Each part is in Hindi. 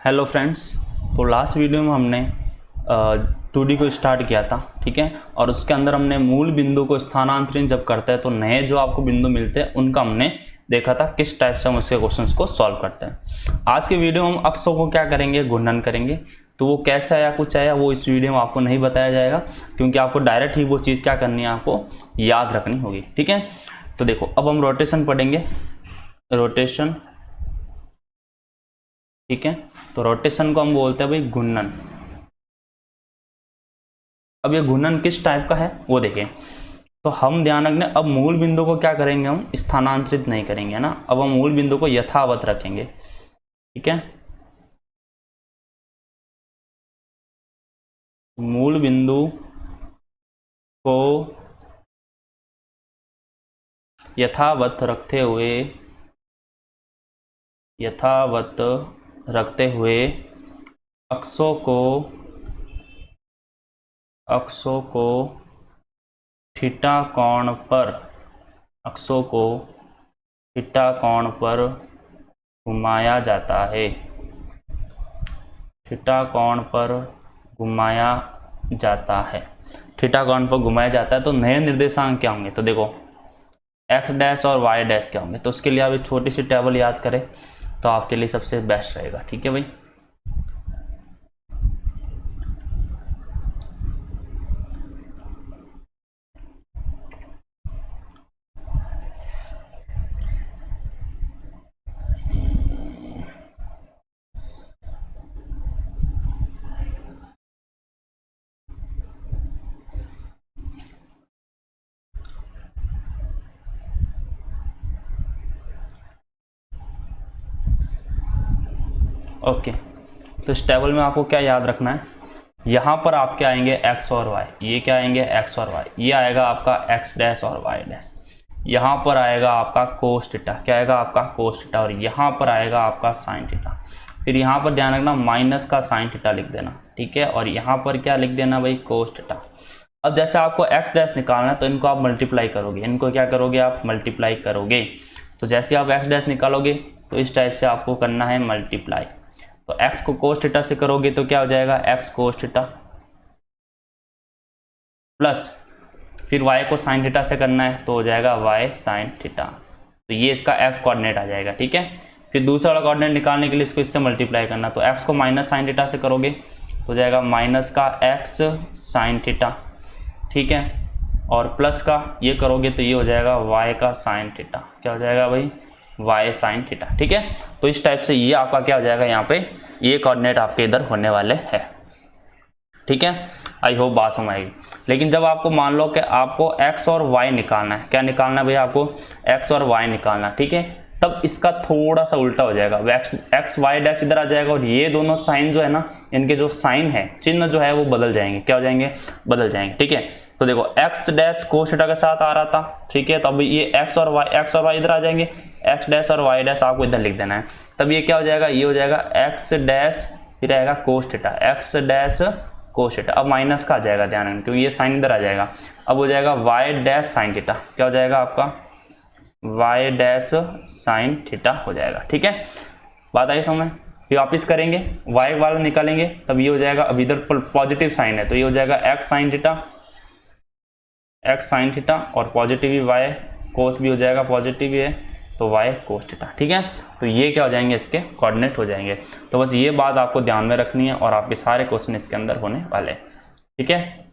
Hello friends. तो लास्ट वीडियो में हमने 2D को स्टार्ट किया था, ठीक है। और उसके अंदर हमने मूल बिंदु को स्थानांतरित जब करते हैं तो नए जो आपको बिंदु मिलते हैं उनका हमने देखा था किस टाइप से हम उसके क्वेश्चंस को सॉल्व करते हैं। आज के वीडियो में हम अक्षों को क्या करेंगे, घूर्णन करेंगे। तो वो कैसे आया कुछ आया वो इस वीडियो में आपको नहीं बताया जाएगा, क्योंकि आपको डायरेक्ट ही वो चीज़ क्या करनी है, आपको याद रखनी होगी, ठीक है। तो देखो, अब हम रोटेशन पढ़ेंगे, रोटेशन, ठीक है। तो रोटेशन को हम बोलते हैं भाई घूर्णन। अब ये घूर्णन किस टाइप का है वो देखें। तो हम ध्यान रखने, अब मूल बिंदु को क्या करेंगे, हम स्थानांतरित नहीं करेंगे ना। अब हम मूल बिंदु को यथावत रखेंगे, ठीक है। मूल बिंदु को यथावत रखते हुए, यथावत रखते हुए अक्षों को, अक्षों को थीटा कोण पर, अक्षों को थीटा कोण पर घुमाया जाता है, थीटा कोण पर घुमाया जाता है, थीटा कोण पर घुमाया जाता है। तो नए निर्देशांक क्या होंगे, तो देखो एक्स डैश और वाई डैश क्या होंगे। तो उसके लिए आप एक छोटी सी टेबल याद करें तो आपके लिए सबसे बेस्ट रहेगा, ठीक है भाई। ओके, तो इस टेबल में आपको क्या याद रखना है, यहाँ पर आपके आएंगे एक्स और वाई, ये क्या आएंगे एक्स और वाई, ये आएगा आपका एक्स डैश और वाई डैश, यहाँ पर आएगा आपका कोस थीटा, क्या आएगा आपका कोस थीटा, और यहाँ पर आएगा आपका साइन थीटा। फिर यहाँ पर ध्यान रखना माइनस का साइन थीटा लिख देना, ठीक है। और यहाँ पर क्या लिख देना भाई, कोस थीटा। अब जैसे आपको एक्स डैश निकालना है तो इनको आप मल्टीप्लाई करोगे, इनको क्या करोगे आप मल्टीप्लाई करोगे। तो जैसे आप एक्स डैश निकालोगे तो इस टाइप से आपको करना है मल्टीप्लाई। तो x को कोस थीटा से करोगे तो क्या हो जाएगा x कोस थीटा, प्लस फिर y को साइन थीटा से करना है तो हो जाएगा y साइन थीटा। तो ये इसका x कोऑर्डिनेट आ जाएगा, ठीक है। फिर दूसरा वाला कोऑर्डिनेट निकालने के लिए इसको इससे मल्टीप्लाई करना, तो x को माइनस साइन थीटा से करोगे तो हो जाएगा माइनस का x साइन थीटा, ठीक है। और प्लस का ये करोगे तो ये हो जाएगा y का साइन थीटा, क्या हो जाएगा भाई, y साइन थीटा, ठीक है। तो इस टाइप से ये आपका क्या हो जाएगा, यहाँ पे ये कोऑर्डिनेट आपके इधर होने वाले हैं, ठीक है। आई होप बात समझ आएगी। लेकिन जब आपको मान लो कि आपको x और y निकालना है, क्या निकालना है भैया, आपको x और y निकालना, ठीक है। तब इसका थोड़ा सा उल्टा हो जाएगा, एक्स वाई डैश इधर आ जाएगा और ये दोनों साइन जो है ना, इनके जो साइन है, चिन्ह जो है वो बदल जाएंगे, क्या हो जाएंगे, बदल जाएंगे, ठीक है। तो देखो एक्स डैश कोस थीटा के साथ आ रहा था, ठीक है। तो अब ये एक्स और वाई इधर आ जाएंगे, एक्स डैश और वाई डैश आपको इधर लिख देना है। तब ये क्या हो जाएगा, ये हो जाएगा एक्स डैश, फिर आएगा cos theta, x dash cos theta. अब माइनस का आ जाएगा, ध्यान रखना क्योंकि ये साइन इधर आ जाएगा। अब हो जाएगा वाई डैश साइन थीटा, क्या हो जाएगा आपका, वाई डैश साइन थीटा हो जाएगा, ठीक है। बात आई समझ। फिर वापिस करेंगे, वाई वाला निकालेंगे तब ये हो जाएगा, अब इधर पॉजिटिव साइन है तो ये हो जाएगा x sine theta, x sine theta, और पॉजिटिव ही वाई कोस भी हो जाएगा, पॉजिटिव ही है तो वाई कोस थीटा, ठीक है। तो ये क्या हो जाएंगे, इसके कोऑर्डिनेट हो जाएंगे। तो बस ये बात आपको ध्यान में रखनी है और आपके सारे क्वेश्चन इसके अंदर होने वाले, ठीक है।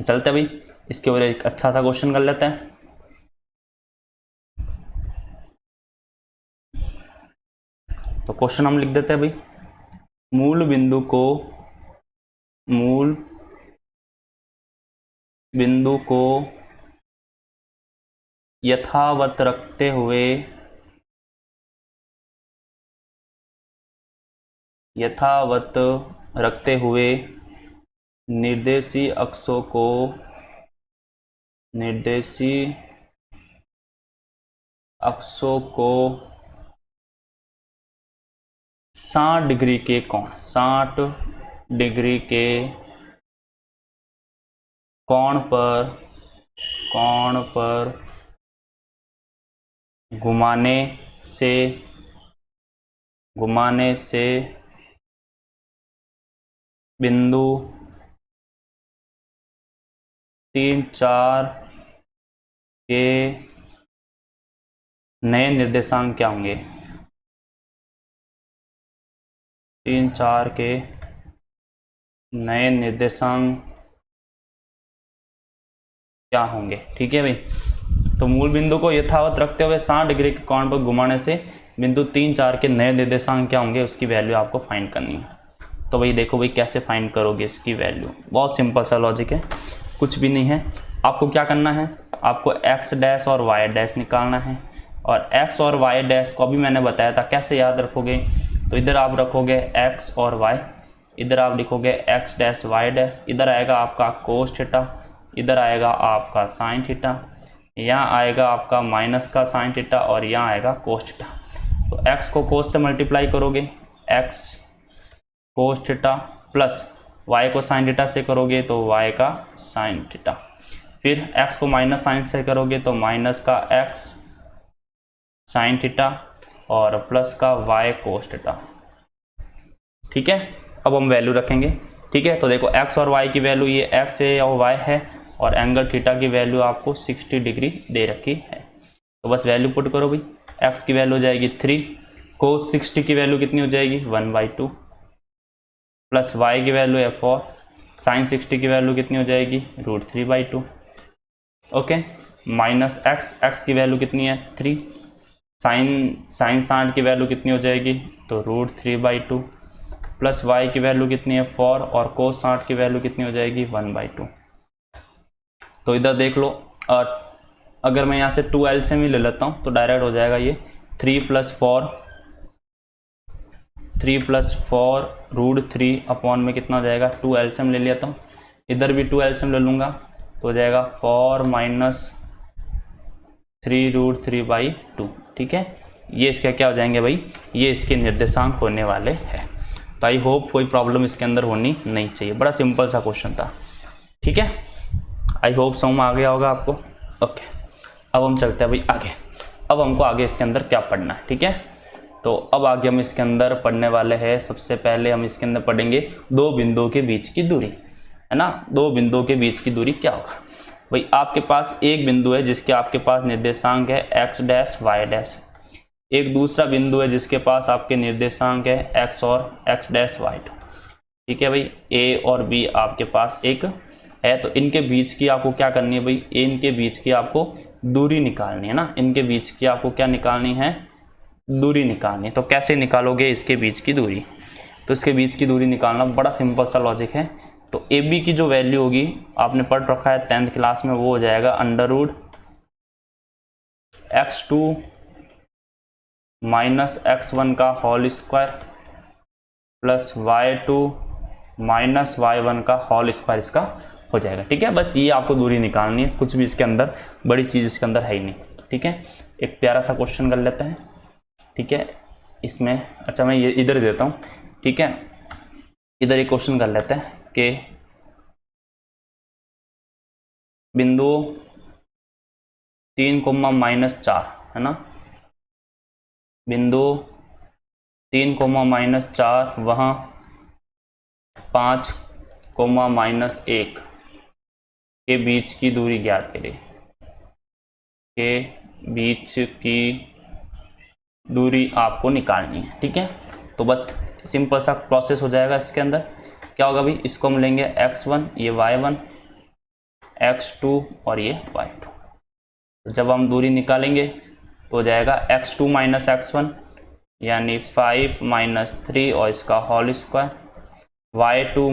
चलते भाई इसके ऊपर एक अच्छा सा क्वेश्चन कर लेते हैं। तो क्वेश्चन हम लिख देते हैं भाई, मूल बिंदु को, मूल बिंदु को यथावत रखते हुए, यथावत रखते हुए निर्देशीय अक्षों को, निर्देशीय अक्षों को 60 डिग्री के कोण, 60 डिग्री के कोण पर घुमाने से बिंदु 3, 4 के नए निर्देशांक क्या होंगे? 3, 4 के नए निर्देशांक क्या होंगे? ठीक है भाई, तो मूल बिंदु को यथावत रखते हुए 60 डिग्री के कोण पर घुमाने से बिंदु 3, 4 के नए निर्देशांक क्या होंगे, उसकी वैल्यू आपको फाइंड करनी है। तो भाई देखो भाई कैसे फाइंड करोगे इसकी वैल्यू, बहुत सिंपल सा लॉजिक है, कुछ भी नहीं है। आपको क्या करना है, आपको x डैश और y डैश निकालना है, और x और y डैश को भी मैंने बताया था कैसे याद रखोगे। तो इधर आप रखोगे x और y, इधर आप लिखोगे x डैश y डैश, इधर आएगा आपका कोस थीटा, इधर आएगा आपका साइन थीटा, यहाँ आएगा आपका माइनस का साइन थीटा, और यहाँ आएगा कोस थीटा। तो x को कोस से मल्टीप्लाई करोगे, x cos theta, plus y को साइन थीटा से करोगे तो y का साइन थीटा, फिर x को माइनस साइन से करोगे तो माइनस का x साइन थीटा, और प्लस का y कोस थीटा। ठीक है, अब हम वैल्यू रखेंगे। ठीक है, तो देखो x और y की वैल्यू ये x है और y है, और एंगल थीटा की वैल्यू आपको 60 डिग्री दे रखी है। तो बस वैल्यू पुट करो भाई, x की वैल्यू हो जाएगी 3, कोस 60 की वैल्यू कितनी हो जाएगी 1/2, प्लस y की वैल्यू है 4, साइन 60 की वैल्यू कितनी हो जाएगी √3/2। ओके, माइनस x की वैल्यू कितनी है 3, साइन 60 की वैल्यू कितनी हो जाएगी तो √3/2, प्लस y की वैल्यू कितनी है 4, और कोस 60 की वैल्यू कितनी हो जाएगी 1/2। तो इधर देख लो, अगर मैं यहाँ से 2 एलसीएम ही ले लेता हूँ तो डायरेक्ट हो जाएगा ये 3 + 4 √3 अपॉन में कितना हो जाएगा 2 एलसीएम ले लिया था, इधर भी 2 एलसीएम ले लूँगा तो हो जाएगा 4 - 3 √3/2। ठीक है, ये इसका क्या हो जाएंगे भाई, ये इसके निर्देशांक होने वाले हैं। तो आई होप कोई प्रॉब्लम इसके अंदर होनी नहीं चाहिए, बड़ा सिंपल सा क्वेश्चन था। ठीक है, आई होप समझ में आ गया होगा आपको। ओके, अब हम चलते हैं भाई आगे। अब हमको आगे इसके अंदर क्या पढ़ना है, ठीक है। तो अब आगे हम इसके अंदर पढ़ने वाले हैं, सबसे पहले हम इसके अंदर पढ़ेंगे दो बिंदुओं के बीच की दूरी, है ना। दो बिंदुओं के बीच की दूरी क्या होगा भाई, आपके पास एक बिंदु है जिसके आपके पास निर्देशांक है x डैश y डैश, एक दूसरा बिंदु है जिसके पास आपके निर्देशांक है x और x डैश y। ठीक है भाई, a और b आपके पास एक है, तो इनके बीच की आपको क्या करनी है भाई, इनके बीच की आपको दूरी निकालनी है ना, इनके बीच की आपको क्या निकालनी है, दूरी निकालनी है। तो कैसे निकालोगे इसके बीच की दूरी, तो इसके बीच की दूरी निकालना बड़ा सिंपल सा लॉजिक है। तो ए बी की जो वैल्यू होगी आपने पढ़ रखा है 10th क्लास में, वो हो जाएगा √x2 - x1 का whole square plus y2 - y1 का होल स्क्वायर इसका हो जाएगा। ठीक है, बस ये आपको दूरी निकालनी है, कुछ भी इसके अंदर बड़ी चीज़ इसके अंदर है ही नहीं। ठीक है, एक प्यारा सा क्वेश्चन कर लेते हैं। ठीक है, इसमें अच्छा मैं ये इधर देता हूँ। ठीक है, इधर एक क्वेश्चन कर लेते हैं कि बिंदु 3, -4 है ना, बिंदु 3, -4 वहाँ 5, -1 के बीच की दूरी ज्ञात करें, के बीच की दूरी आपको निकालनी है। ठीक है, तो बस सिंपल सा प्रोसेस हो जाएगा। इसके अंदर क्या होगा भाई, इसको हम लेंगे x1, ये y1, x2 और ये y2। तो जब हम दूरी निकालेंगे तो हो जाएगा x2 - x1 यानी 5 - 3 और इसका होल स्क्वायर, y2 -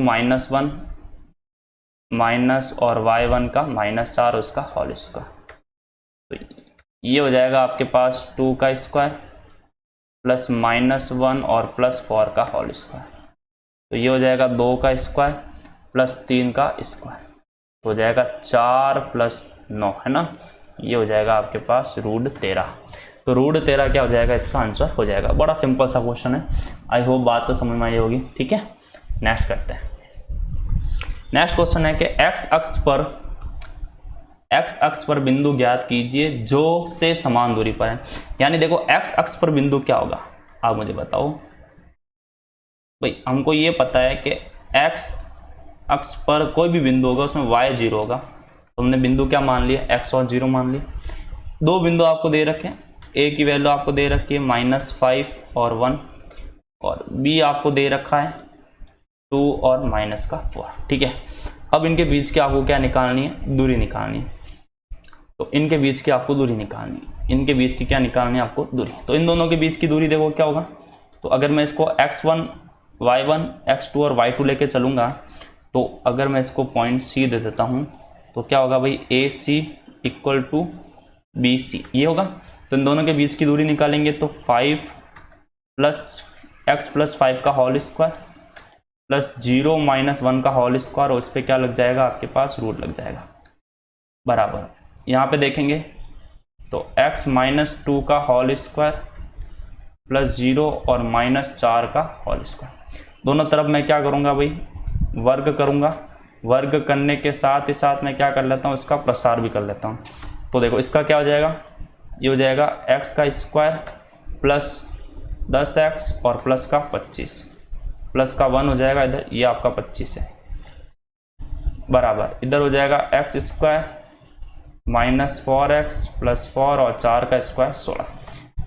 1 माइनस और y1 का -4 और उसका होल स्क्वायर। तो ये हो जाएगा आपके पास 2 का स्क्वायर प्लस -1 और +4 का होल स्क्वायर। तो ये हो जाएगा 2 का स्क्वायर प्लस 3 का स्क्वायर, तो हो जाएगा 4 + 9 है ना, ये हो जाएगा आपके पास √13। तो √13 क्या हो जाएगा, इसका आंसर हो जाएगा। बड़ा सिंपल सा क्वेश्चन है, आई होप बात तो समझ में आई होगी। ठीक है, नेक्स्ट करते हैं। नेक्स्ट क्वेश्चन है कि x अक्ष पर बिंदु ज्ञात कीजिए जो से समान दूरी पर है। यानी देखो x अक्ष पर बिंदु क्या होगा, आप मुझे बताओ भाई। हमको ये पता है कि x अक्ष पर कोई भी बिंदु होगा उसमें y 0 होगा, तो हमने बिंदु क्या मान लिया, x और 0 मान लिया। दो बिंदु आपको दे रखे हैं, a की वैल्यू आपको दे रखी है -5 और 1, और b आपको दे रखा है 2 और -4। ठीक है, अब इनके बीच की आपको क्या निकालनी है, दूरी निकालनी है। तो इनके बीच की आपको दूरी निकालनी है, इनके बीच की क्या निकालनी है आपको, दूरी। तो इन दोनों के बीच की दूरी देखो क्या होगा, तो अगर मैं इसको x1 y1 x2 और y2 लेके चलूँगा, तो अगर मैं इसको पॉइंट C दे देता हूँ तो क्या होगा भाई, AC = BC, ये होगा। तो इन दोनों के बीच की दूरी निकालेंगे तो 5 + x + 5 का होल स्क्वायर प्लस 0 - 1 का होल स्क्वायर, और उस पर क्या लग जाएगा आपके पास, रूट लग जाएगा, बराबर। यहाँ पे देखेंगे तो x - 2 का होल स्क्वायर प्लस 0 और -4 का होल स्क्वायर। दोनों तरफ मैं क्या करूँगा भाई, वर्ग करूँगा। वर्ग करने के साथ ही साथ मैं क्या कर लेता हूँ, इसका प्रसार भी कर लेता हूँ। तो देखो इसका क्या हो जाएगा, ये हो जाएगा x का स्क्वायर प्लस 10x और प्लस का 25, प्लस का 1 हो जाएगा इधर, ये आपका 25 है, बराबर। इधर हो जाएगा x स्क्वायर -4x प्लस 4 और 4 का स्क्वायर 16।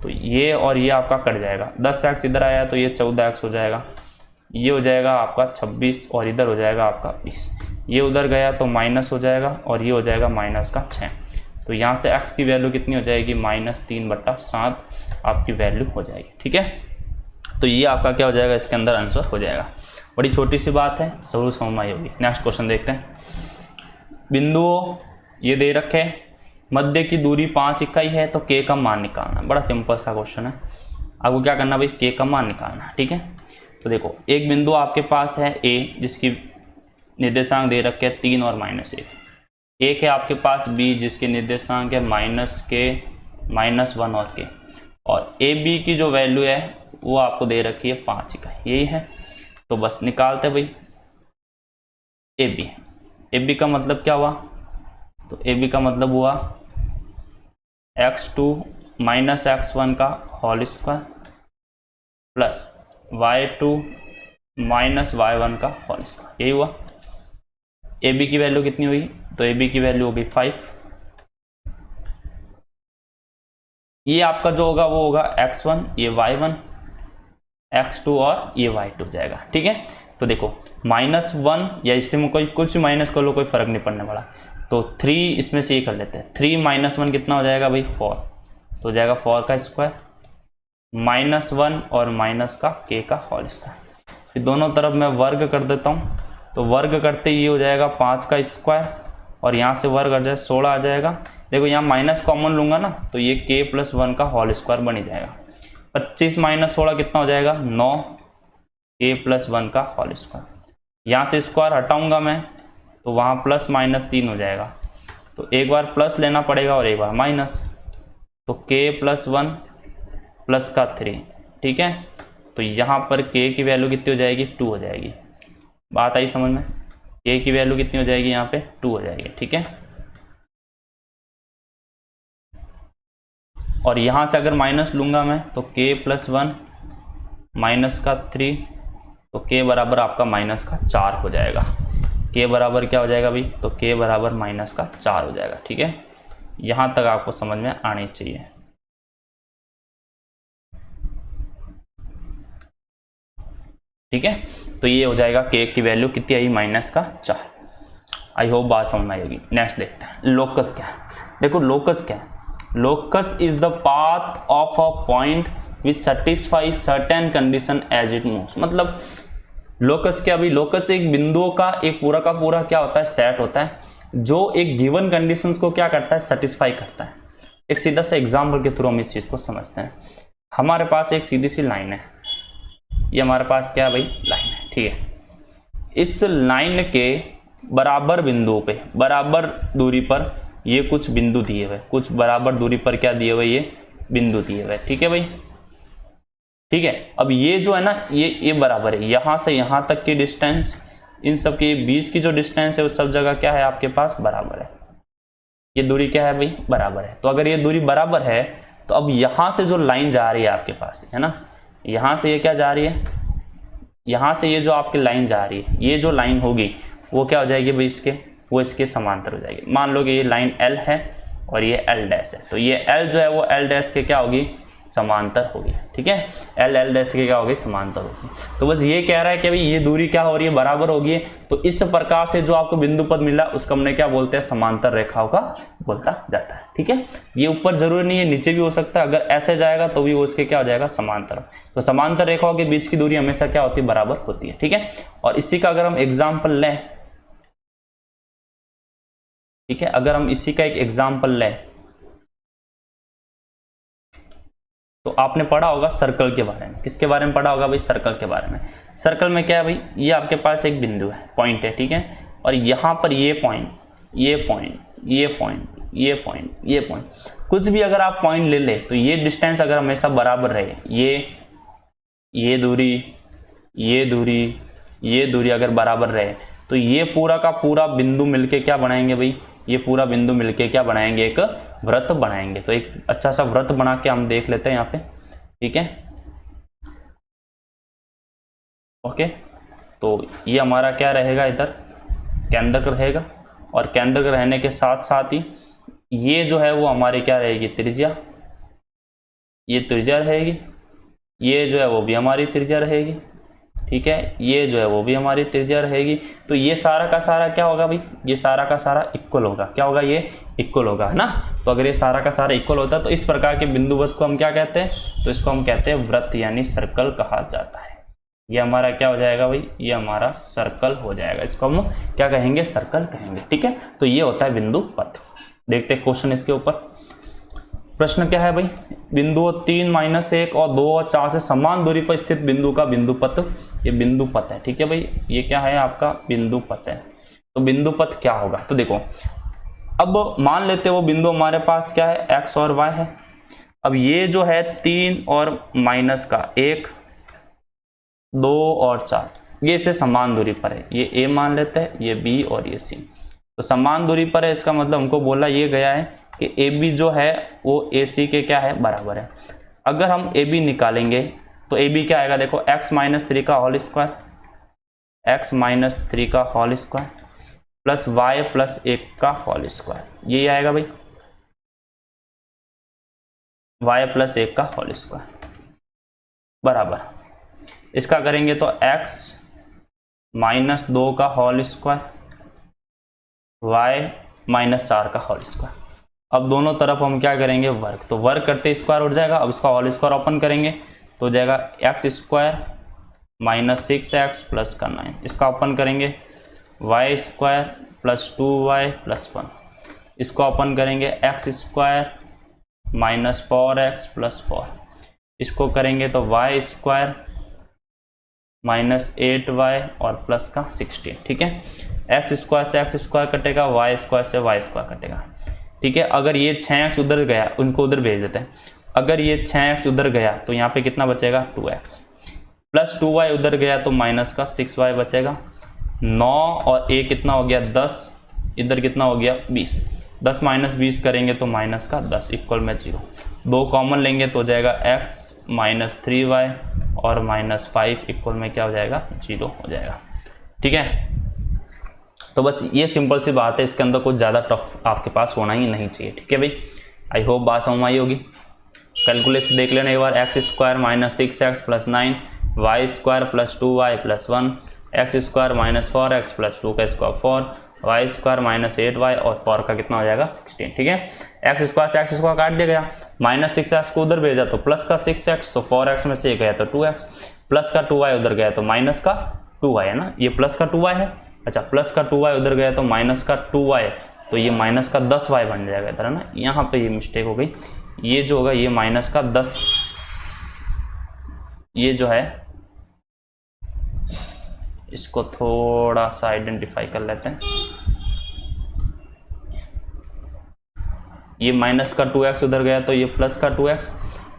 तो ये और ये आपका कट जाएगा, 10x इधर आया तो ये 14x हो जाएगा, ये हो जाएगा आपका 26 और इधर हो जाएगा आपका 20। ये उधर गया तो माइनस हो जाएगा और ये हो जाएगा -6। तो यहाँ से x की वैल्यू कितनी हो जाएगी, -3/7 आपकी वैल्यू हो जाएगी। ठीक है, तो ये आपका क्या हो जाएगा, इसके अंदर आंसर हो जाएगा। बड़ी छोटी सी बात है, जरूर समझ में आई होगी। नेक्स्ट क्वेश्चन देखते हैं। बिंदुओं ये दे रखे, मध्य की दूरी 5 इकाई है, तो k का मान निकालना। बड़ा सिंपल सा क्वेश्चन है, आपको क्या करना भाई, k का मान निकालना। ठीक है, तो देखो एक बिंदु आपके पास है a, जिसकी निर्देशांक दे रखे 3 और -1। एक है आपके पास b, जिसके निर्देशांक है -k, -1 और k, और ab की जो वैल्यू है वो आपको दे रखी है 5 इकाई, यही है। तो बस निकालते भाई ab का मतलब क्या हुआ, तो ab का मतलब हुआ x2 - x1 का whole square plus y2 - y1 का होल स्क्वायर, यही हुआ। ab की वैल्यू कितनी हुई, तो ab की वैल्यू होगी 5। ये आपका जो होगा वो होगा x1, ये y1, x2 और ये y2 हो जाएगा। ठीक है, तो देखो -1 या इससे में कोई कुछ माइनस कर लो, कोई फर्क नहीं पड़ने वाला। तो 3 इसमें से ये कर लेते हैं, 3 - 1 कितना हो जाएगा भाई, 4। तो हो जाएगा 4 का स्क्वायर -1 और माइनस का k का होल स्क्वायर। फिर दोनों तरफ मैं वर्ग कर देता हूँ, तो वर्ग करते ये हो जाएगा 5 का स्क्वायर और यहाँ से वर्ग आ जाए 16 आ जाएगा। देखो यहाँ माइनस कॉमन लूँगा ना, तो ये k + 1 का होल स्क्वायर बन ही जाएगा। 25 - 16 कितना हो जाएगा, 9 k + 1 का होल स्क्वायर। यहाँ से स्क्वायर हटाऊंगा मैं, तो वहाँ +- हो जाएगा। तो एक बार प्लस लेना पड़ेगा और एक बार माइनस, तो k + 1 प्लस का 3। ठीक है, तो यहाँ पर k की वैल्यू कितनी हो जाएगी, 2 हो जाएगी। बात आई समझ में, k की वैल्यू कितनी हो जाएगी, यहाँ पे 2 हो जाएगी। ठीक है, और यहाँ से अगर माइनस लूँगा मैं, तो k + 1 माइनस का 3, तो k बराबर आपका -4 हो जाएगा। k बराबर क्या हो जाएगा भाई, तो k बराबर -4 हो जाएगा। ठीक है, यहाँ तक आपको समझ में आनी चाहिए। ठीक है, तो ये हो जाएगा k की वैल्यू कितनी आई, -4। आई होप बात समझ में आएगी। नेक्स्ट देखते हैं, लोकस क्या है। देखो लोकस क्या है, locus is the path of a point which satisfies certain condition as it moves. मतलब लोकस क्या भाई, लोकस एक बिंदुओं का एक पूरा का पूरा क्या होता है, सेट होता है, जो एक गिवन कंडीशंस को क्या करता है, सेटिस्फाई करता है। एक सीधा सा एग्जाम्पल के थ्रू हम इस चीज को समझते हैं। हमारे पास एक सीधी सी लाइन है, ये हमारे पास क्या है भाई, लाइन है। ठीक है, इस लाइन के बराबर बिंदुओं पे, बराबर दूरी पर ये कुछ बिंदु दिए हुए, कुछ बराबर दूरी पर क्या दिए हुए, ये बिंदु दिए हुए। ठीक है भाई, ठीक है। अब ये जो है ना, ये बराबर है, यहां से यहां तक की डिस्टेंस, इन सब के बीच की जो डिस्टेंस है उस सब जगह क्या है आपके पास, बराबर है। ये दूरी क्या है भाई, बराबर है। तो अगर ये दूरी बराबर है, तो अब यहां से जो लाइन जा रही है आपके पास, है ना, यहां से ये क्या जा रही है, यहां से ये जो आपकी लाइन जा रही है, ये जो लाइन होगी वो क्या हो जाएगी भाई इसके, वो इसके समांतर हो जाएगी। मान लो कि ये लाइन L है और ये L डैश है, तो ये L जो है वो L डैश के क्या होगी, समांतर होगी। ठीक है, L L डैश के क्या होगी, समांतर होगी। तो बस ये कह रहा है कि भाई ये दूरी क्या हो रही है, बराबर होगी। तो इस प्रकार से जो आपको बिंदु पद मिला उसको हमने क्या बोलते हैं, समांतर रेखाओं का बोलता जाता है। ठीक है, ये ऊपर जरूरी नहीं है, नीचे भी हो सकता है, अगर ऐसे जाएगा तो भी वो उसके क्या हो जाएगा, समांतर। तो समांतर रेखाओं के बीच की दूरी हमेशा क्या होती है, बराबर होती है। ठीक है, और इसी का अगर हम एग्जाम्पल लें, ठीक है, अगर हम इसी का एक एग्जाम्पल लें तो आपने पढ़ा होगा सर्कल के बारे में। किसके बारे में पढ़ा होगा भाई, सर्कल के बारे में। सर्कल में क्या है भाई, ये आपके पास एक बिंदु है, पॉइंट है, ठीक है, और यहाँ पर ये पॉइंट, ये पॉइंट, ये पॉइंट, ये पॉइंट, ये पॉइंट, कुछ भी अगर आप पॉइंट ले ले तो ये डिस्टेंस अगर हमेशा बराबर रहे, ये दूरी, ये दूरी, ये दूरी अगर बराबर रहे तो ये पूरा का पूरा बिंदु मिलके क्या बनाएंगे भाई, ये पूरा बिंदु मिलके क्या बनाएंगे, एक वृत्त बनाएंगे। तो एक अच्छा सा वृत्त बना के हम देख लेते हैं यहाँ पे। ठीक है, ओके, तो ये हमारा क्या रहेगा, इधर केंद्रक रहेगा, और केंद्रक रहने के साथ साथ ही ये जो है वो हमारी क्या रहेगी, त्रिज्या, ये त्रिज्या रहेगी, ये जो है वो भी हमारी त्रिज्या रहेगी। ठीक है, ये जो है वो भी हमारी त्रिज्या रहेगी। तो ये सारा का सारा क्या होगा भाई, ये सारा का सारा इक्वल होगा। क्या होगा, ये इक्वल होगा, है ना। तो अगर ये सारा का सारा इक्वल होता है तो इस प्रकार के बिंदुवत को हम क्या कहते हैं, तो इसको हम कहते हैं वृत्त, यानी सर्कल कहा जाता है। ये हमारा क्या हो जाएगा भाई, ये हमारा सर्कल हो जाएगा, इसको हम क्या कहेंगे, सर्कल कहेंगे। ठीक है, तो ये होता है बिंदु पथ। देखते हैं क्वेश्चन इसके ऊपर। प्रश्न क्या है भाई, बिंदु 3, -1 और 2 और 4 से समान दूरी पर स्थित बिंदु का बिंदु पथ, ये बिंदु पथ है। ठीक है भाई, ये क्या है आपका, बिंदु पथ है। तो बिंदु पथ क्या होगा, तो देखो, अब मान लेते हैं वो बिंदु हमारे पास क्या है, x और y है। अब ये जो है 3 और -1, 2 और 4, ये इससे समान दूरी पर है। ये a मान लेते हैं, ये b और ये c। तो समान दूरी पर है, इसका मतलब हमको बोला ये गया है कि AB जो है वो AC के क्या है, बराबर है। अगर हम AB निकालेंगे तो AB क्या आएगा, देखो x - 3 का होल स्क्वायर, x - 3 का होल स्क्वायर प्लस y + 1 का होल स्क्वायर, ये आएगा भाई, y + 1 का होल स्क्वायर बराबर। इसका करेंगे तो x - 2 का होल स्क्वायर, y - 4 का होल स्क्वायर। अब दोनों तरफ हम क्या करेंगे, वर्ग, तो वर्ग करते स्क्वायर उठ जाएगा। अब इसका होल स्क्वायर ओपन करेंगे तो हो जाएगा x² - 6x + 9, इसका ओपन करेंगे y² + 2y + 1, इसको ओपन करेंगे x² - 4x + 4, इसको करेंगे तो y² - 8y और प्लस का 16। ठीक है, x² से x² कटेगा, y² से y² कटेगा। ठीक है, अगर ये 6x उधर गया, उनको उधर भेज देते हैं। अगर ये 6x उधर गया तो यहाँ पे कितना बचेगा, 2x प्लस 2y उधर गया तो -6y बचेगा। 9 और a कितना हो गया, 10, इधर कितना हो गया, 20। 10 - 20 करेंगे तो -10 इक्वल में 0। 2 कॉमन लेंगे तो हो जाएगा x - 3y और -5 इक्वल में क्या हो जाएगा, 0 हो जाएगा। ठीक है, तो बस ये सिंपल सी बात है, इसके अंदर कुछ ज़्यादा टफ आपके पास होना ही नहीं चाहिए। ठीक है भाई, आई होप बात समझ आई होगी। कैलकुलेशन देख लेना एक बार, x² - 6x + 9, y² + 2y + 1, x² - 4x + 2 का स्क्वायर 4, y² - 8y और 4 का कितना हो जाएगा, 16। ठीक है, x² से x² काट दिया गया, -6x को उधर भेजा तो प्लस का 6x, तो 4x में से ये गया तो 2x, प्लस का 2y उधर गया तो माइनस का 2y, है ना, ये प्लस का 2y है। अच्छा, प्लस का 2y उधर गया तो माइनस का 2y, तो ये माइनस का 10y बन जाएगा इधर, है ना। यहाँ पे ये मिस्टेक हो गई, ये जो होगा ये माइनस का 10, ये जो है इसको थोड़ा सा आइडेंटिफाई कर लेते हैं। ये माइनस का 2x उधर गया तो ये प्लस का 2x,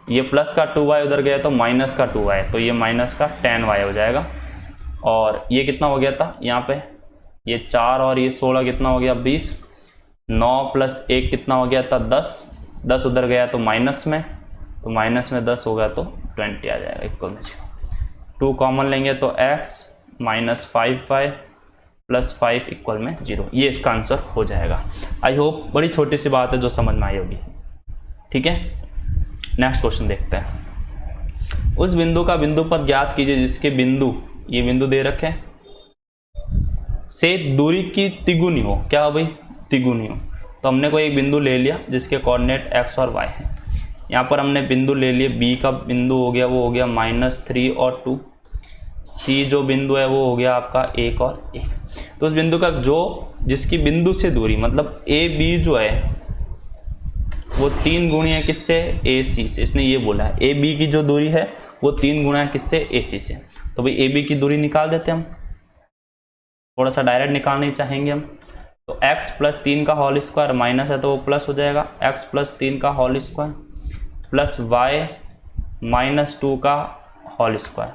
ये प्लस का 2y उधर गया तो माइनस का 2y, तो ये माइनस का 10y हो जाएगा। और ये कितना हो गया था यहाँ पे, ये 4 और ये 16 कितना हो गया, 20। 9 + 1 कितना हो गया था, 10। 10 उधर गया तो माइनस में, तो माइनस में 10 होगा तो 20 आ जाएगा इक्वल में 0। 2 कॉमन लेंगे तो x - 5y प्लस 5 इक्वल में 0। ये इसका आंसर हो जाएगा। आई होप बड़ी छोटी सी बात है जो समझ में आई होगी। ठीक है, नेक्स्ट क्वेश्चन देखते हैं। उस बिंदु का बिंदु पद ज्ञात कीजिए जिसके बिंदु, ये बिंदु दे रखे हैं, से दूरी की तिगुनी हो। क्या हो भाई? तिगुनी हो। तो हमने कोई एक बिंदु ले लिया जिसके कोऑर्डिनेट x और y है। यहाँ पर हमने बिंदु ले लिए, b का बिंदु हो गया, वो हो गया -3 और 2। c जो बिंदु है वो हो गया आपका 1 और 1। तो उस बिंदु का जिसकी बिंदु से दूरी, मतलब a b जो है वो 3 गुणी है किससे? AC से। इसने ये बोला है a b की जो दूरी है वो 3 गुणा है किससे? AC से। तो भाई a b की दूरी निकाल देते हैं हम, थोड़ा सा डायरेक्ट निकालना ही चाहेंगे हम। तो x प्लस 3 का होल स्क्वायर, माइनस है तो वो प्लस हो जाएगा, x प्लस 3 का whole square plus y minus 2 का होल स्क्वायर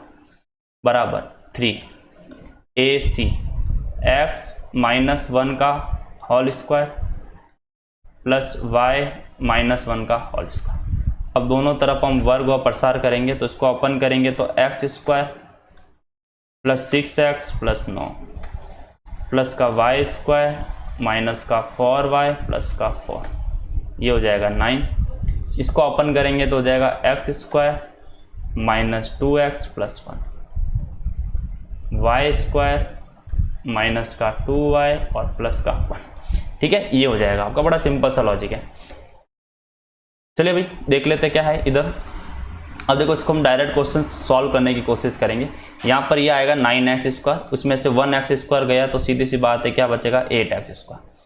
बराबर 3 AC x माइनस 1 का whole square plus y minus 1 का होल स्क्वायर। अब दोनों तरफ हम वर्ग और प्रसार करेंगे, तो इसको ओपन करेंगे तो x square plus 6x plus 9 plus का y स्क्वायर माइनस का 4y प्लस का 4, ये हो जाएगा 9। इसको ओपन करेंगे तो हो जाएगा x square minus 2x plus 1, y square minus का 2y और प्लस का 1। ठीक है, ये हो जाएगा आपका। बड़ा सिंपल सा लॉजिक है। चलिए भाई देख लेते क्या है इधर। अब देखो इसको हम डायरेक्ट क्वेश्चन सॉल्व करने की कोशिश करेंगे। यहाँ पर ये आएगा 9x स्क्वायर, उसमें से 1x स्क्वायर गया तो सीधी सी बात है क्या बचेगा? 8x square.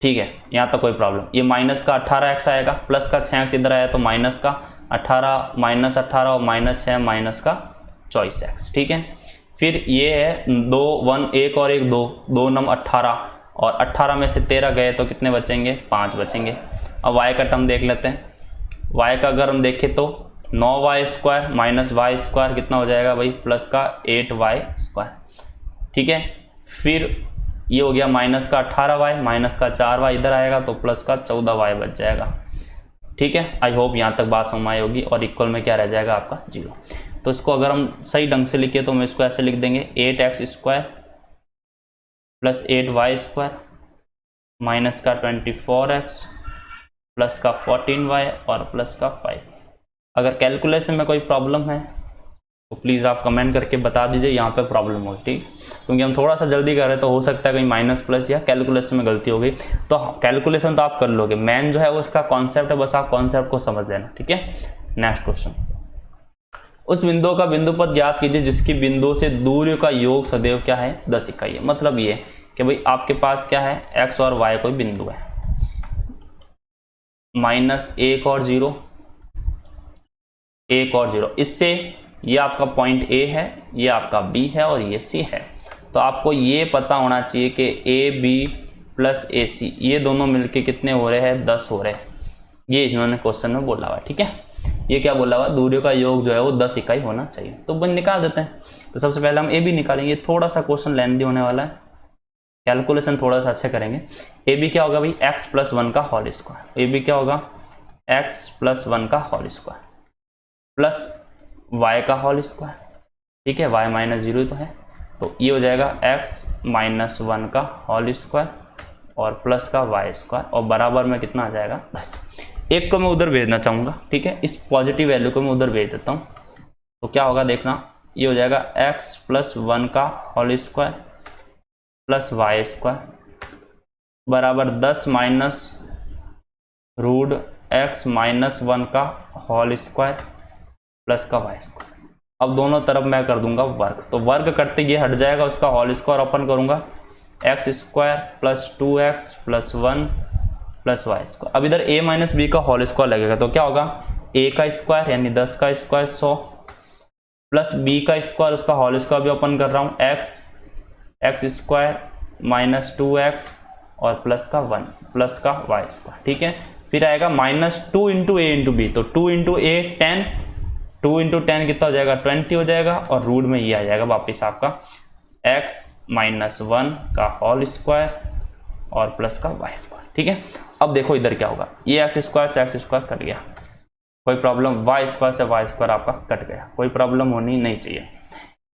ठीक है, यहाँ तक कोई प्रॉब्लम। ये माइनस का 18x आएगा, प्लस का 6x इधर आया तो माइनस का 18 माइनस 18 और माइनस 6 माइनस का 24x। ठीक है, फिर ये है 2 1 1 और 1 2, 2 नम 18 और 18 में से 13 गए तो कितने बचेंगे? 5 बचेंगे। अब y का टर्म देख लेते हैं। y का अगर हम देखें तो 9y square minus y square कितना हो जाएगा भाई? प्लस का 8y स्क्वायर। ठीक है, फिर ये हो गया माइनस का 18y माइनस का 4y इधर आएगा तो प्लस का 14y बच जाएगा। ठीक है, आई होप यहाँ तक बात समझ आई होगी। और इक्वल में क्या रह जाएगा आपका? 0। तो इसको अगर हम सही ढंग से लिखे तो हम इसको ऐसे लिख देंगे 8x square plus 8y square minus का 24x प्लस का 14y और प्लस का 5। अगर कैलकुलेशन में कोई प्रॉब्लम है तो प्लीज़ आप कमेंट करके बता दीजिए, यहाँ पे प्रॉब्लम होगी। ठीक, क्योंकि हम थोड़ा सा जल्दी कर रहे हैं तो हो सकता है कहीं माइनस प्लस या कैलकुलेशन में गलती हो गई। तो कैलकुलेशन तो आप कर लोगे, मेन जो है वो इसका कॉन्सेप्ट है, बस आप कॉन्सेप्ट को समझ लेना। ठीक है, नेक्स्ट क्वेश्चन। उस बिंदु का बिंदु पद ज्ञात कीजिए जिसकी बिंदु से दूरी का योग सदैव क्या है? 10 इकाई है। मतलब ये कि भाई आपके पास क्या है? x और y कोई बिंदु है, -1 और 0, 1 और 0। इससे ये आपका पॉइंट A है, ये आपका B है और ये C है। तो आपको ये पता होना चाहिए कि AB प्लस AC ये दोनों मिलके कितने हो रहे हैं? 10 हो रहे हैं। ये इन्होंने क्वेश्चन में बोला हुआ है। ठीक है, ये क्या बोला हुआ? दूरियों का योग जो है वो 10 इकाई होना चाहिए। तो बन निकाल देते हैं। तो सबसे पहले हम AB निकालेंगे। थोड़ा सा क्वेश्चन लेंथी होने वाला है, कैलकुलेशन थोड़ा सा अच्छा करेंगे। AB क्या होगा भाई? x प्लस 1 का होल स्क्वायर। AB क्या होगा? x प्लस 1 का होल स्क्वायर प्लस y का होल स्क्वायर। ठीक है, y माइनस 0 तो है, तो ये हो जाएगा x माइनस 1 का होल स्क्वायर और प्लस का y स्क्वायर और बराबर में कितना आ जाएगा? 10। एक को मैं उधर भेजना चाहूँगा। ठीक है, इस पॉजिटिव वैल्यू को मैं उधर भेज देता हूँ। तो क्या होगा देखना, ये हो जाएगा x प्लस 1 का whole square plus y square बराबर 10 माइनस रूट x माइनस 1 का होल स्क्वायर प्लस का y स्क्वायर। अब दोनों तरफ मैं कर दूंगा वर्ग, तो वर्ग करते ये हट जाएगा, उसका होल स्क्वायर ओपन करूंगा, x square plus 2x plus 1 plus y square. अब इधर a माइनस बी का होल स्क्वायर लगेगा तो क्या होगा? a का स्क्वायर यानी 10 का स्क्वायर 100 प्लस b का स्क्वायर, उसका होल स्क्वायर भी ओपन कर रहा हूँ, x स्क्वायर माइनस 2x और प्लस का 1 प्लस का y स्क्वायर। ठीक है, फिर आएगा माइनस 2 इंटू ए इंटू बी, तो 2 इंटू ए 10, 2 इंटू 10 कितना हो जाएगा? 20 हो जाएगा और रूट में ये आ जाएगा वापिस आपका x माइनस 1 का होल स्क्वायर और प्लस का y स्क्वायर। ठीक है, अब देखो इधर क्या होगा, ये x स्क्वायर से x स्क्वायर कट गया, कोई प्रॉब्लम, y स्क्वायर से y स्क्वायर आपका कट गया, कोई प्रॉब्लम होनी नहीं चाहिए।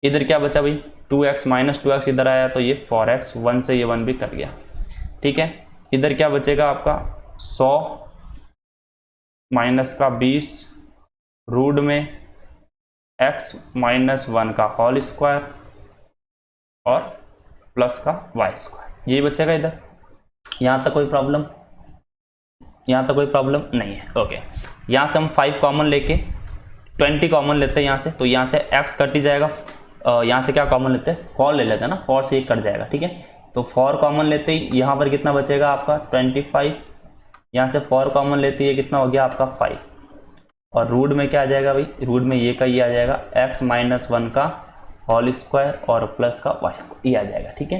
इधर क्या बचा भाई 2x माइनस 2x इधर आया तो ये 4x, 1 से ये 1 भी कट गया, ठीक है। इधर क्या बचेगा आपका 100 माइनस का 20 रूट में x माइनस 1 का होल स्क्वायर और प्लस का y स्क्वायर, यही बचेगा इधर। यहाँ तक कोई प्रॉब्लम, यहाँ तक कोई प्रॉब्लम नहीं है, ओके। यहाँ से हम 5 कॉमन लेके 20 कॉमन लेते हैं यहाँ से, तो यहाँ से x कट ही जाएगा। यहाँ से क्या कॉमन लेते हैं 4 ले लेते हैं ना, 4 से ये कट जाएगा, ठीक है। तो 4 कॉमन लेते ही यहाँ पर कितना बचेगा आपका 25, यहाँ से 4 कॉमन लेते ही ये कितना हो गया आपका 5, और रूट में क्या आ जाएगा भाई, रूट में ये का ये आ जाएगा x माइनस 1 का होल स्क्वायर और प्लस का y स्क्वायर, ये आ जाएगा, ठीक है।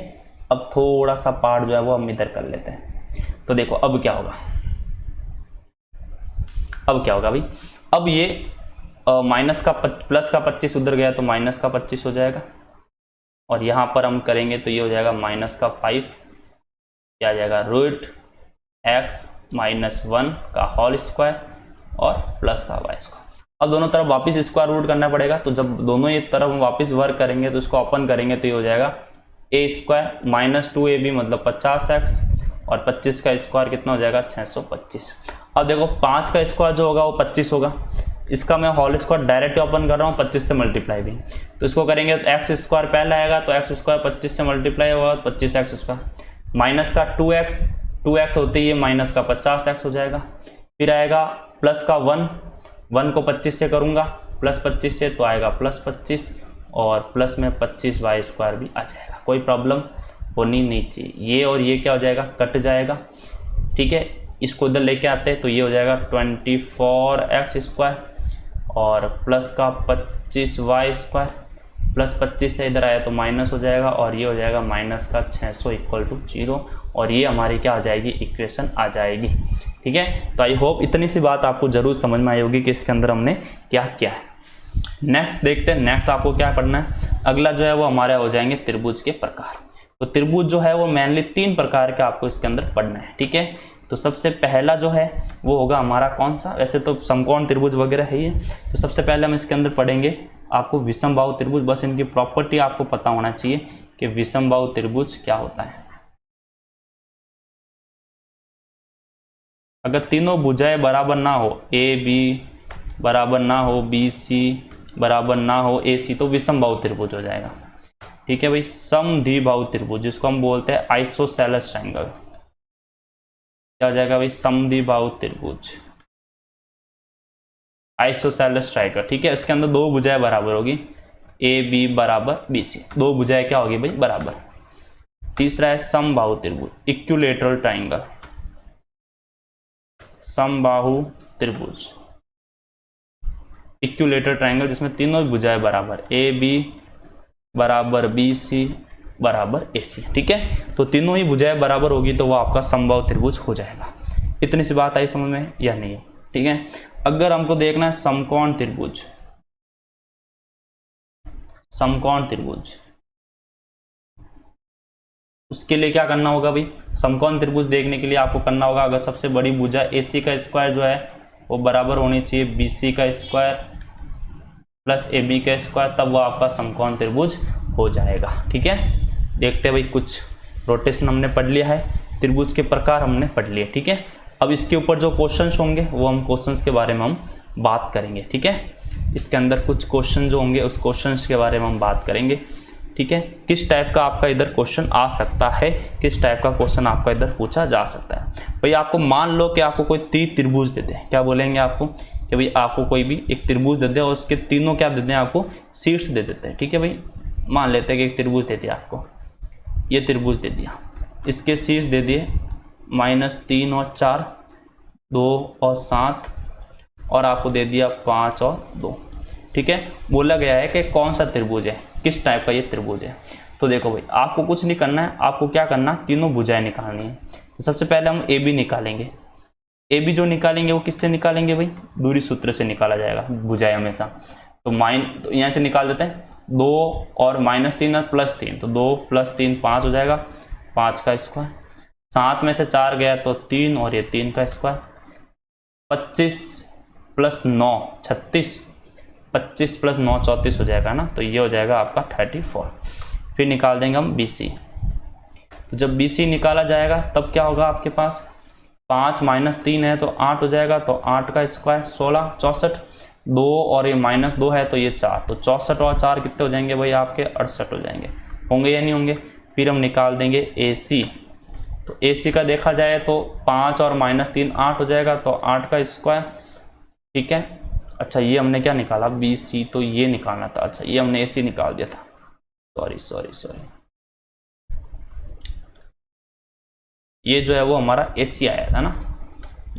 अब थोड़ा सा पार्ट जो है वो हम इधर कर लेते हैं। तो देखो अब क्या होगा, अब क्या होगा भाई, अब ये माइनस का प्लस का 25 उधर गया तो माइनस का 25 हो जाएगा, और यहाँ पर हम करेंगे तो ये हो जाएगा माइनस का 5, क्या आ जाएगा रूट x माइनस 1 का होल स्क्वायर और प्लस का y स्क्वायर। अब दोनों तरफ वापस स्क्वायर रूट करना पड़ेगा, तो जब दोनों ये तरफ वापस वर्क करेंगे तो इसको ओपन करेंगे तो ये हो जाएगा a स्क्वायर माइनस 2ab मतलब 50x और 25 का स्क्वायर कितना हो जाएगा 625। अब देखो 5 का स्क्वायर जो होगा वो 25 होगा, इसका मैं होल स्क्वायर डायरेक्ट ओपन कर रहा हूँ 25 से मल्टीप्लाई भी, तो इसको करेंगे तो एक्स स्क्वायर पहले आएगा तो एक्स स्क्वायर 25 से मल्टीप्लाई होगा 25x स्क्वायर, माइनस का 2x होते ही माइनस का 50x हो जाएगा। फिर आएगा प्लस का 1 को 25 से करूँगा प्लस 25 से तो आएगा प्लस 25 और प्लस में 25y स्क्वायर भी आ जाएगा, कोई प्रॉब्लम होनी नहीं चाहिए। ये और ये क्या हो जाएगा कट जाएगा, ठीक है। इसको इधर लेके आते हैं तो ये हो जाएगा 24x स्क्वायर और प्लस का 25y स्क्वायर, प्लस 25 से इधर आया तो माइनस हो जाएगा और ये हो जाएगा माइनस का 600 इक्वल टू 0, और ये हमारी क्या आ जाएगी इक्वेशन आ जाएगी, ठीक है। तो आई होप इतनी सी बात आपको जरूर समझ में आई होगी कि इसके अंदर हमने क्या किया है। नेक्स्ट देखते हैं, नेक्स्ट आपको क्या पढ़ना है। अगला जो है वो हमारे हो जाएंगे त्रिभुज के प्रकार। तो त्रिभुज जो है वो मेनली 3 प्रकार के आपको इसके अंदर पढ़ना है, ठीक है। तो सबसे पहला जो है वो होगा हमारा कौन सा, वैसे तो समकोण त्रिभुज वगैरह है ये, तो सबसे पहले हम इसके अंदर पढ़ेंगे आपको विषमबाहु त्रिभुज। बस इनकी प्रॉपर्टी आपको पता होना चाहिए कि विषमबाहु त्रिभुज क्या होता है। अगर तीनों भुजाएं बराबर ना हो, ए बी बराबर ना हो, बी सी बराबर ना हो, ए सी, तो विषमबाहु त्रिभुज हो जाएगा, ठीक है भाई। समद्विबाहु त्रिभुज जिसको हम बोलते हैं आइसोसेलेस ट्रायंगल, क्या हो जाएगा भाई समद्विबाहु त्रिभुज, आइसोसेलेस ट्रायंगल, ठीक है। इसके अंदर 2 भुजाएं बराबर होगी, ए बी बराबर बी सी, 2 भुजाएं क्या होगी भाई बराबर। तीसरा है समबाहु त्रिभुज, इक्विलैटरल ट्रायंगल, समबाहु त्रिभुज, इक्विलैटरल ट्रायंगल जिसमें तीनों भुजाएं बराबर, ए बी बराबर बी सी बराबर ए सी, ठीक है। तो तीनों ही भुजाएं बराबर होगी तो वो आपका समबाहु त्रिभुज हो जाएगा। इतनी सी बात आई समझ में या नहीं, ठीक है। अगर हमको देखना है समकोण त्रिभुज, समकोण त्रिभुज, उसके लिए क्या करना होगा भाई, समकोण त्रिभुज देखने के लिए आपको करना होगा, अगर सबसे बड़ी भुजा AC का स्क्वायर जो है वो बराबर होनी चाहिए BC का स्क्वायर प्लस AB का स्क्वायर, तब वो आपका समकोण त्रिभुज हो जाएगा, ठीक है। देखते हैं भाई, कुछ रोटेशन हमने पढ़ लिया है, त्रिभुज के प्रकार हमने पढ़ लिए, ठीक है। अब इसके ऊपर जो क्वेश्चंस होंगे वो हम क्वेश्चंस के बारे में हम बात करेंगे, ठीक है। इसके अंदर कुछ क्वेश्चन जो होंगे उस क्वेश्चंस के बारे में हम बात करेंगे, ठीक है। किस टाइप का आपका इधर क्वेश्चन आ सकता है, किस टाइप का क्वेश्चन आपका इधर पूछा जा सकता है। भाई आपको मान लो कि आपको कोई त्रिभुज दे दे, क्या बोलेंगे आपको कि भाई आपको कोई भी एक त्रिभुज दे दे और उसके तीनों क्या दे दें आपको शीर्ष दे देते हैं, ठीक है भाई। मान लेते हैं कि एक त्रिभुज दे दिया आपको, ये त्रिभुज दे दिया, इसके शीर्ष दे दिए -3 और 4, 2 और 7 और आपको दे दिया 5 और 2, ठीक है। बोला गया है कि कौन सा त्रिभुज है, किस टाइप का ये त्रिभुज है। तो देखो भाई आपको कुछ नहीं करना है, आपको क्या करना, तीनों भुजाएं निकालनी है। तो सबसे पहले हम AB निकालेंगे। AB जो निकालेंगे वो किससे निकालेंगे भाई, दूरी सूत्र से निकाला जाएगा भुजाएं हमेशा। तो तो यहाँ से निकाल देते हैं, 2 और -3 और +3, तो 2 + 3 5 हो जाएगा, 5 का स्क्वायर, 7 में से 4 गया तो 3 और ये 3 का स्क्वायर, 25 + 9 36, 25 प्लस 9 34 हो जाएगा ना, तो ये हो जाएगा आपका 34। फिर निकाल देंगे हम BC। तो जब BC निकाला जाएगा तब क्या होगा आपके पास, 5 माइनस 3 है तो 8 हो जाएगा, तो 8 का स्क्वायर 16 64, 2 और ये -2 है तो ये 4, तो 64 और 4 कितने हो जाएंगे भाई आपके 68 हो जाएंगे, होंगे या नहीं होंगे। फिर हम निकाल देंगे AC। तो AC का देखा जाए तो 5 और -3 8 हो जाएगा, तो 8 का स्क्वायर, ठीक है। अच्छा ये हमने क्या निकाला BC, तो ये निकालना था, अच्छा ये हमने AC निकाल दिया था, सॉरी ये जो है वो हमारा AC आया था ना,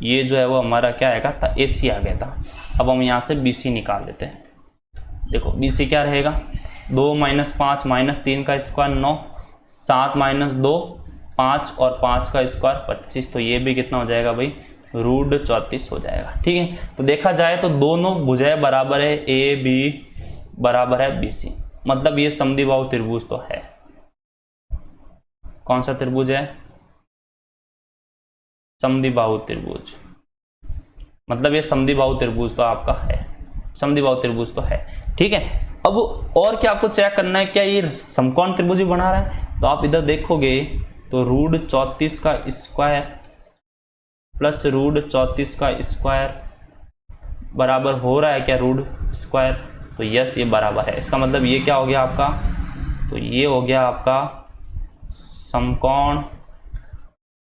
ये जो है वो हमारा क्या आएगा था, AC आ गया था। अब हम यहाँ से BC निकाल देते हैं। देखो BC क्या रहेगा, 2 - 5 -3 का स्क्वायर 9, 7 - 2 5 और 5 का स्क्वायर 25, तो ये भी कितना हो जाएगा भाई, √34 हो जाएगा, ठीक है। तो देखा जाए तो दोनों भुजाएं बराबर है, AB बराबर है BC, मतलब ये समद्विबाहु त्रिभुज तो है। कौन सा त्रिभुज है, समद्विबाहु त्रिभुज, मतलब ये समद्विबाहु त्रिभुज तो आपका है, समद्विबाहु त्रिभुज तो है, ठीक है। अब और क्या आपको चेक करना है, क्या ये समकोण त्रिभुज भी बना रहा है, तो आप इधर देखोगे तो √34 का स्क्वायर प्लस √34 का स्क्वायर बराबर हो रहा है क्या रूट स्क्वायर, तो यस ये बराबर है। इसका मतलब ये क्या हो गया आपका, तो ये हो गया आपका समकोण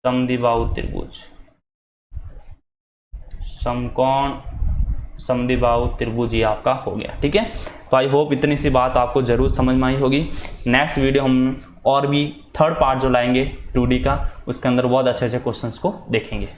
समद्विबाहु त्रिभुज, समकोण समद्विबाहु त्रिभुज ये आपका हो गया, ठीक है। तो आई होप इतनी सी बात आपको जरूर समझ में आई होगी। नेक्स्ट वीडियो हम और भी थर्ड पार्ट जो लाएंगे 2D का, उसके अंदर बहुत अच्छे अच्छे क्वेश्चंस को देखेंगे।